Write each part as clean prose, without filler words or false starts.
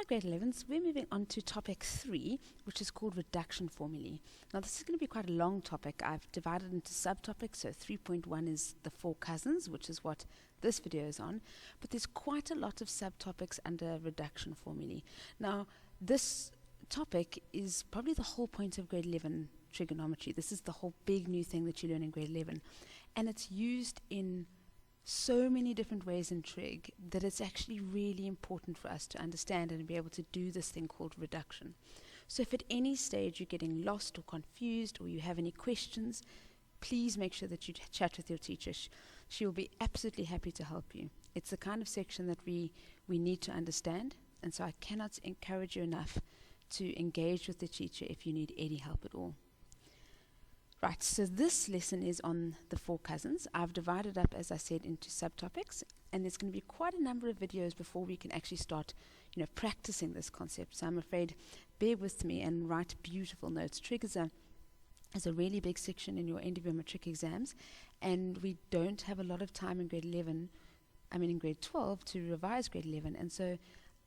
grade 11s, we're moving on to topic 3, which is called reduction formulae. Now this is going to be quite a long topic. I've divided into subtopics, so 3.1 is the 4 cousins, which is what this video is on, but there's quite a lot of subtopics under reduction formulae. Now this topic is probably the whole point of grade 11 trigonometry. This is the whole big new thing that you learn in grade 11, and it's used in so many different ways in trig that it's actually really important for us to understand and be able to do this thing called reduction. So if at any stage you're getting lost or confused or you have any questions, please make sure that you chat with your teacher. She will be absolutely happy to help you. It's the kind of section that we need to understand, and so I cannot encourage you enough to engage with the teacher if you need any help at all. Right, so this lesson is on the 4 cousins. I've divided up, as I said, into subtopics, and there's going to be quite a number of videos before we can actually start, practicing this concept. So I'm afraid, bear with me and write beautiful notes. Trig is a really big section in your end of your matric exams, and we don't have a lot of time in in grade 12 to revise grade 11, and so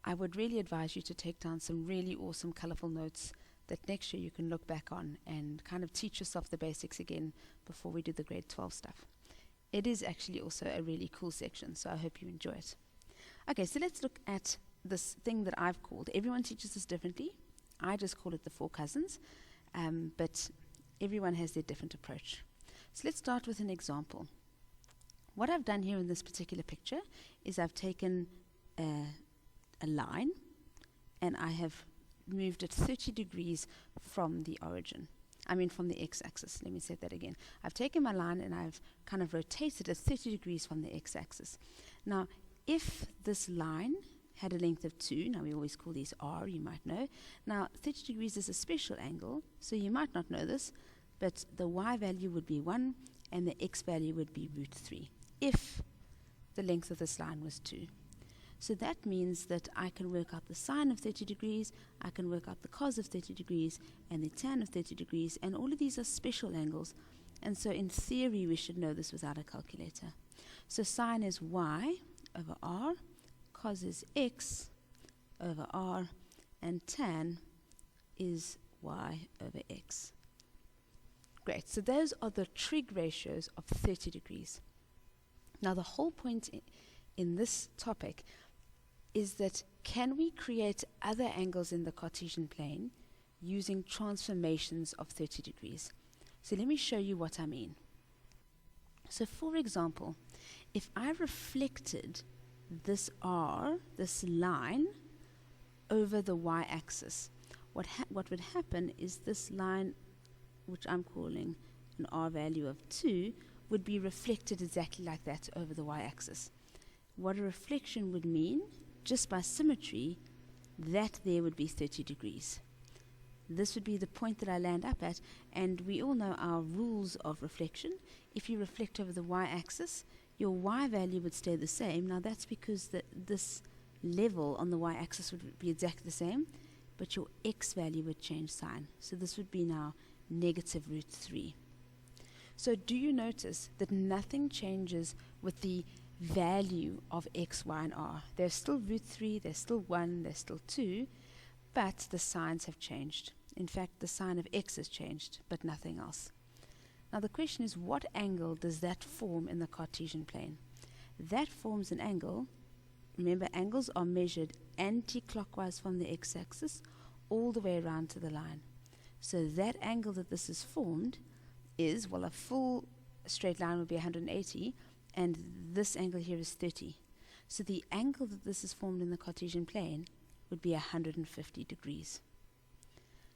I would really advise you to take down some really awesome, colourful notes that next year you can look back on and kind of teach yourself the basics again before we do the grade 12 stuff. It is actually also a really cool section, so I hope you enjoy it. Okay, so let's look at this thing that I've called. Everyone teaches this differently. I just call it the 4 cousins, but everyone has their different approach. So let's start with an example. What I've done here in this particular picture is I've taken a line and I have moved it 30 degrees from the origin. From the x-axis. Let me say that again. I've taken my line and I've kind of rotated it 30 degrees from the x-axis. Now, if this line had a length of 2, now we always call these r, you might know. Now, 30 degrees is a special angle, so you might not know this, but the y value would be 1 and the x value would be √3 if the length of this line was 2. So that means that I can work out the sine of 30 degrees, I can work out the cos of 30 degrees, and the tan of 30 degrees, and all of these are special angles. And so in theory, we should know this without a calculator. So sine is y over r, cos is x over r, and tan is y over x. Great, so those are the trig ratios of 30 degrees. Now the whole point in this topic is that can we create other angles in the Cartesian plane using transformations of 30 degrees? So let me show you what I mean. So for example, if I reflected this r, this line, over the y-axis, what would happen is this line, which I'm calling an r value of 2, would be reflected exactly like that over the y-axis. What a reflection would mean, just by symmetry, that there would be 30 degrees. This would be the point that I land up at, and we all know our rules of reflection. If you reflect over the y-axis, your y value would stay the same. Now that's because this level on the y-axis would be exactly the same, but your x value would change sign. So this would be now negative √3. So do you notice that nothing changes with the value of x, y, and r? There's still √3, there's still 1, there's still 2, but the signs have changed. In fact, the sign of x has changed, but nothing else. Now the question is, what angle does that form in the Cartesian plane? That forms an angle. Remember, angles are measured anti-clockwise from the x-axis all the way around to the line. So that angle that this is formed is, well, a full straight line would be 180, and this angle here is 30. So the angle that this is formed in the Cartesian plane would be 150 degrees.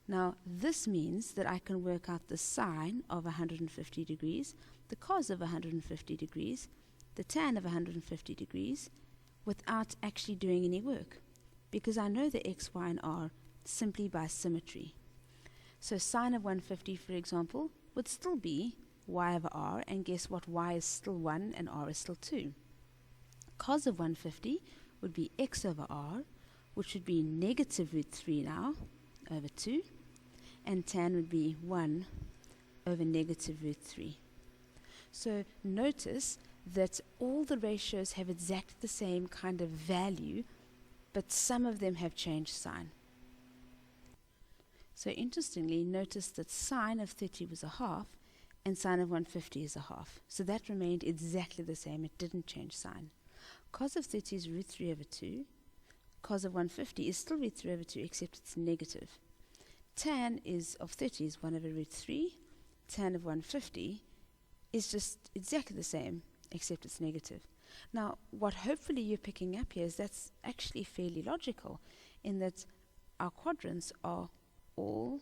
Now this means that I can work out the sine of 150 degrees, the cos of 150 degrees, the tan of 150 degrees, without actually doing any work, because I know the x, y, and r simply by symmetry. So sine of 150, for example, would still be y over r, and guess what? Y is still 1 and r is still 2. Cos of 150 would be x over r, which would be negative √3 now, over 2, and tan would be 1 over negative √3. So notice that all the ratios have exactly the same kind of value but some of them have changed sign. So interestingly, notice that sine of 30 was a half and sine of 150 is a half. So that remained exactly the same. It didn't change sign. Cos of 30 is root 3 over 2. Cos of 150 is still root 3 over 2, except it's negative. Tan of 30 is 1 over root 3. Tan of 150 is just exactly the same, except it's negative. Now, what hopefully you're picking up here is that's actually fairly logical, in that our quadrants are all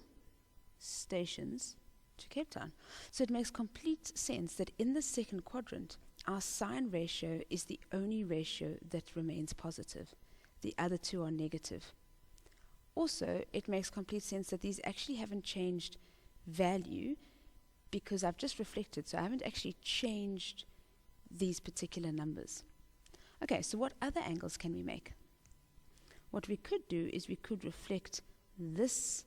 stations to Cape Town. So it makes complete sense that in the second quadrant, our sign ratio is the only ratio that remains positive. The other two are negative. Also, it makes complete sense that these actually haven't changed value, because I've just reflected, so I haven't actually changed these particular numbers. Okay, so what other angles can we make? What we could do is we could reflect this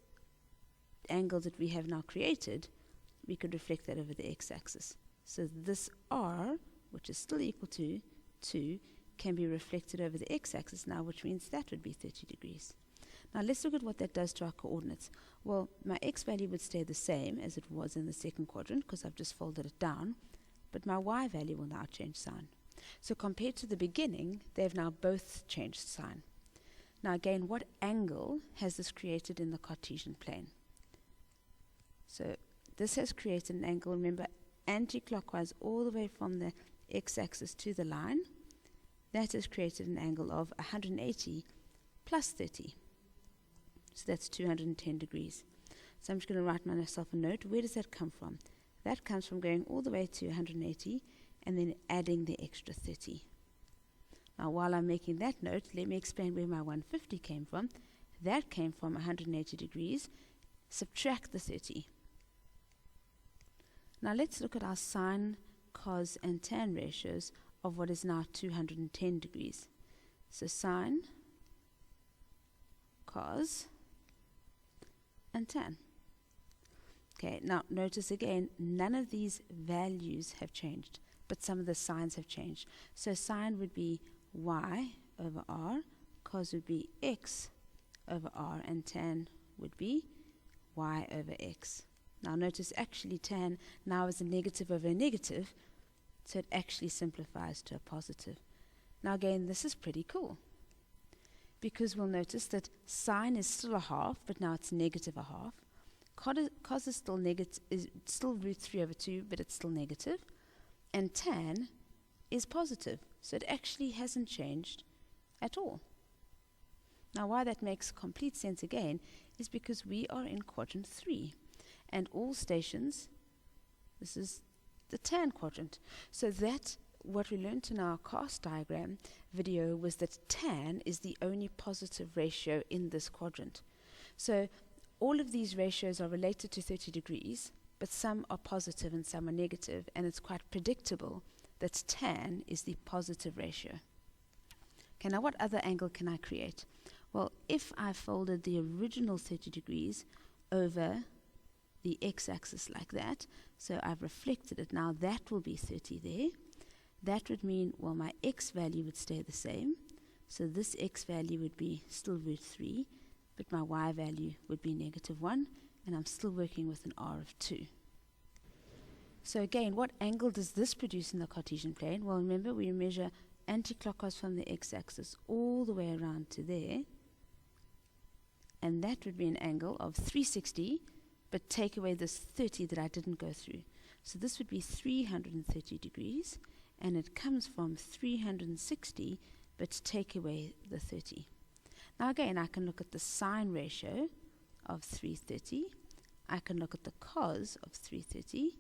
angle that we have now created, we could reflect that over the x-axis. So this r, which is still equal to 2, can be reflected over the x-axis now, which means that would be 30 degrees. Now let's look at what that does to our coordinates. Well, my x value would stay the same as it was in the second quadrant, because I've just folded it down, but my y value will now change sign. So compared to the beginning, they've now both changed sign. Now again, what angle has this created in the Cartesian plane? So this has created an angle, remember, anti-clockwise all the way from the x-axis to the line. That has created an angle of 180 plus 30. So that's 210 degrees. So I'm just going to write myself a note. Where does that come from? That comes from going all the way to 180 and then adding the extra 30. Now while I'm making that note, let me explain where my 150 came from. That came from 180 degrees. Subtract the 30. Now let's look at our sine, cos, and tan ratios of what is now 210 degrees. So sine, cos, and tan. Okay, now notice again, none of these values have changed, but some of the signs have changed. So sine would be y over r, cos would be x over r, and tan would be y over x. Now notice actually tan now is a negative over a negative, so it actually simplifies to a positive. Now again, this is pretty cool, because we'll notice that sine is still a half, but now it's negative a half. Cos is still negative, is still root 3 over 2, but it's still negative. And tan is positive, so it actually hasn't changed at all. Now why that makes complete sense again is because we are in quadrant 3, and all stations, this is the tan quadrant. So that, what we learned in our cast diagram video, was that tan is the only positive ratio in this quadrant. So all of these ratios are related to 30 degrees, but some are positive and some are negative, and it's quite predictable that tan is the positive ratio. Okay, now what other angle can I create? Well, if I folded the original 30 degrees over the x-axis like that, so I've reflected it, now that will be 30 there. That would mean, well, my x value would stay the same, so this x value would be still root 3, but my y value would be negative 1, and I'm still working with an r of 2. So again, what angle does this produce in the Cartesian plane? Well, remember, we measure anti-clockwise from the x-axis all the way around to there, and that would be an angle of 360, but take away this 30 that I didn't go through. So this would be 330 degrees, and it comes from 360, but take away the 30. Now again, I can look at the sine ratio of 330, I can look at the cos of 330,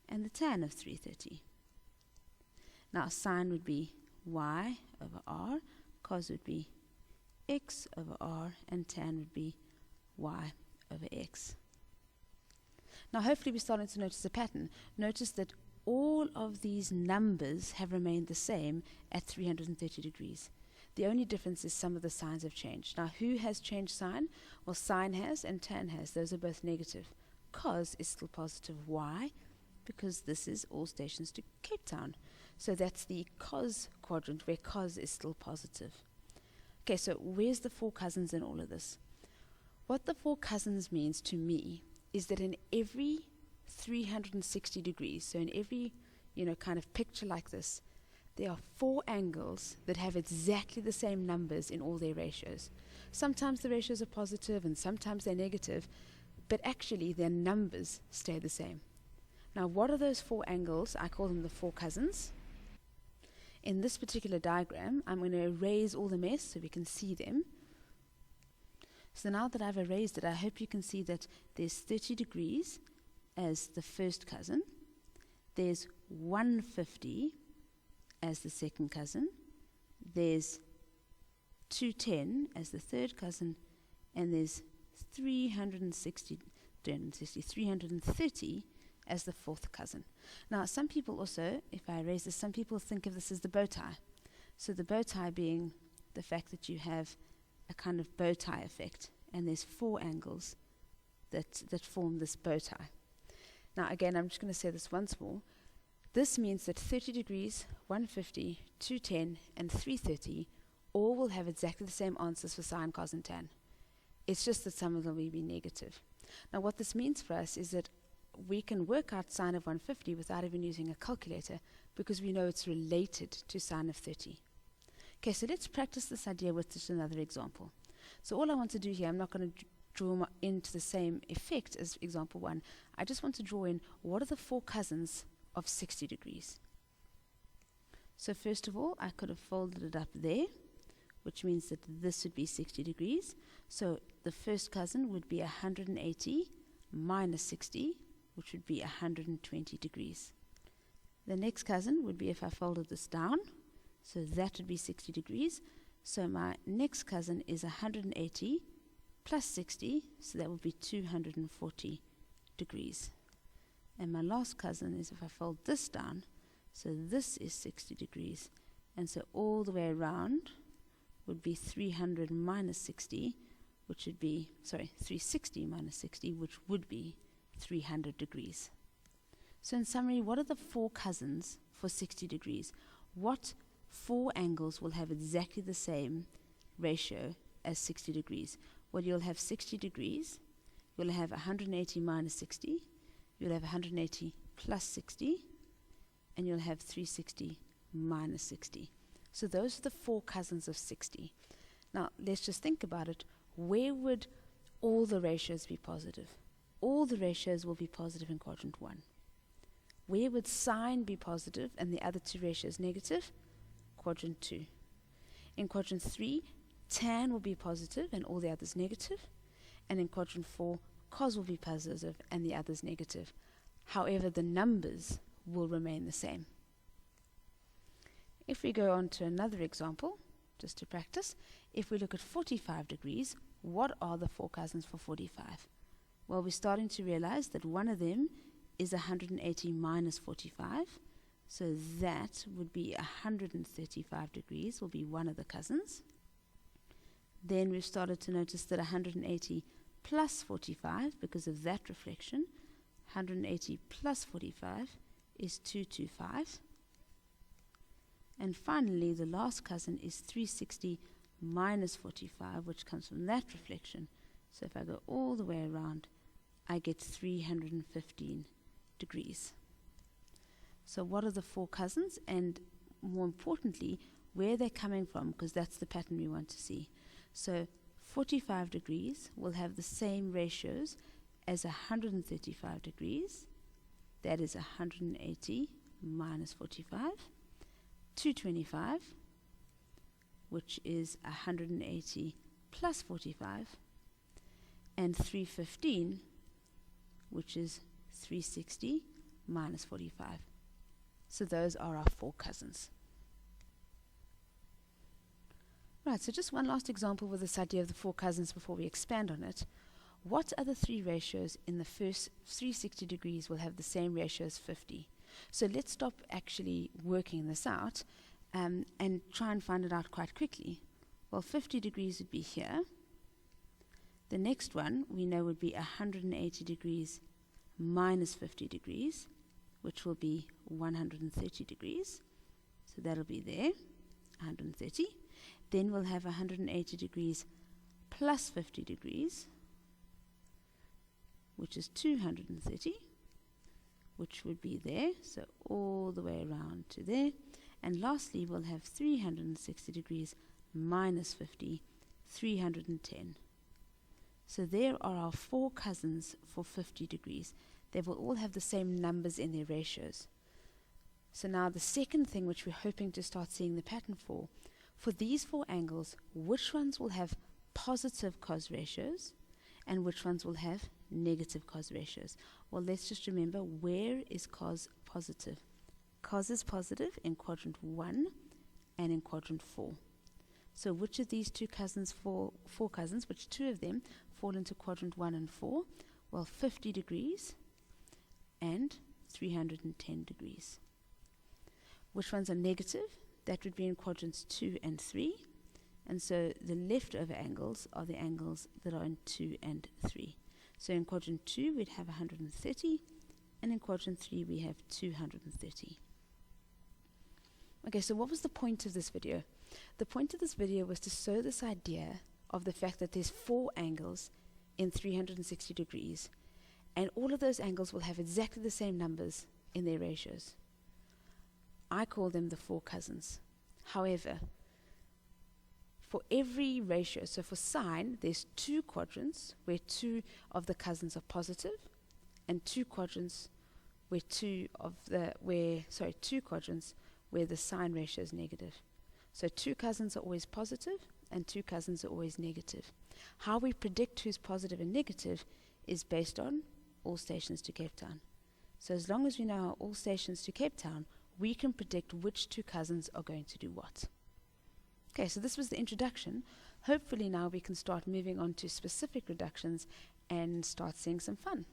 and the tan of 330. Now sine would be y over r, cos would be x over r, and tan would be y over x. Now hopefully we're starting to notice a pattern. Notice that all of these numbers have remained the same at 330 degrees. The only difference is some of the signs have changed. Now who has changed sign? Well, sine has and tan has. Those are both negative. Cos is still positive. Why? Because this is all stations to Cape Town. So that's the cos quadrant where cos is still positive. Okay, so where's the four cousins in all of this? What the four cousins means to me is that in every 360 degrees, so in every, kind of picture like this, there are four angles that have exactly the same numbers in all their ratios. Sometimes the ratios are positive and sometimes they're negative, but actually their numbers stay the same. Now, what are those four angles? I call them the four cousins. In this particular diagram, I'm going to erase all the mess so we can see them. So now that I've erased it, I hope you can see that there's 30 degrees as the first cousin. There's 150 as the second cousin. There's 210 as the third cousin. And there's 330 as the fourth cousin. Now, some people also, if I erase this, some people think of this as the bow tie. So the bow tie being the fact that you have a kind of bow tie effect, and there's four angles that form this bow tie. Now, again, I'm just going to say this once more. This means that 30 degrees, 150, 210, and 330 all will have exactly the same answers for sine, cos, and tan. It's just that some of them will be negative. Now, what this means for us is that we can work out sine of 150 without even using a calculator because we know it's related to sine of 30. Okay, so let's practice this idea with just another example. So all I want to do here, I'm not going to draw into the same effect as example 1. I just want to draw in what are the four cousins of 60 degrees. So first of all, I could have folded it up there, which means that this would be 60 degrees. So the first cousin would be 180 minus 60, which would be 120 degrees. The next cousin would be if I folded this down, so that would be 60 degrees. So my next cousin is 180 plus 60, so that would be 240 degrees. And my last cousin is if I fold this down, so this is 60 degrees. And so all the way around would be 300 minus 60, which would be, 360 minus 60, which would be 300 degrees. So in summary, what are the four cousins for 60 degrees? What four angles will have exactly the same ratio as 60 degrees? Well, you'll have 60 degrees, you'll have 180 minus 60, you'll have 180 plus 60, and you'll have 360 minus 60. So those are the four cousins of 60. Now, let's just think about it. Where would all the ratios be positive? All the ratios will be positive in quadrant 1. Where would sine be positive and the other two ratios negative? Quadrant 2. In quadrant 3, tan will be positive and all the others negative. And in quadrant 4, cos will be positive and the others negative. However, the numbers will remain the same. If we go on to another example, just to practice, if we look at 45 degrees, what are the four cousins for 45? Well, we're starting to realize that one of them is 180 minus 45. So that would be 135 degrees, will be one of the cousins. Then we've started to notice that 180 plus 45, because of that reflection, 180 plus 45 is 225. And finally, the last cousin is 360 minus 45, which comes from that reflection. So if I go all the way around, I get 315 degrees. So what are the four cousins? And more importantly, where they're coming from, because that's the pattern we want to see. So 45 degrees will have the same ratios as 135 degrees. That is 180 minus 45. 225, which is 180 plus 45, and 315, which is 360 minus 45. So those are our four cousins. Right, so just one last example with this idea of the four cousins before we expand on it. What other three ratios in the first 360 degrees will have the same ratio as 50? So let's stop actually working this out and try and find it out quite quickly. Well, 50 degrees would be here. The next one we know would be 180 degrees minus 50 degrees, which will be 130 degrees. So that'll be there, 130. Then we'll have 180 degrees plus 50 degrees, which is 230, which would be there, so all the way around to there. And lastly, we'll have 360 degrees minus 50, 310. So there are our 4 cousins for 50 degrees. They will all have the same numbers in their ratios. So now the second thing which we're hoping to start seeing the pattern for these 4 angles, which ones will have positive cos ratios and which ones will have negative cos ratios? Well, let's just remember, where is cos positive? Cos is positive in quadrant 1 and in quadrant 4. So which of these 2 cousins, 4 cousins, which 2 of them fall into quadrant 1 and 4? Well, 50 degrees and 310 degrees. Which ones are negative? That would be in quadrants 2 and 3. And so the leftover angles are the angles that are in 2 and 3. So in quadrant 2, we'd have 130, and in quadrant 3, we have 230. Okay, so what was the point of this video? The point of this video was to show this idea of the fact that there's 4 angles in 360 degrees, and all of those angles will have exactly the same numbers in their ratios. I call them the 4 cousins. However, for every ratio, so for sine, there's 2 quadrants where 2 of the cousins are positive, and 2 quadrants where 2 quadrants where the sine ratio is negative. So 2 cousins are always positive, and 2 cousins are always negative. How we predict who's positive and negative is based on all stations to Cape Town. So as long as we know all stations to Cape Town, we can predict which 2 cousins are going to do what. Okay, so this was the introduction. Hopefully now we can start moving on to specific reductions and start seeing some fun.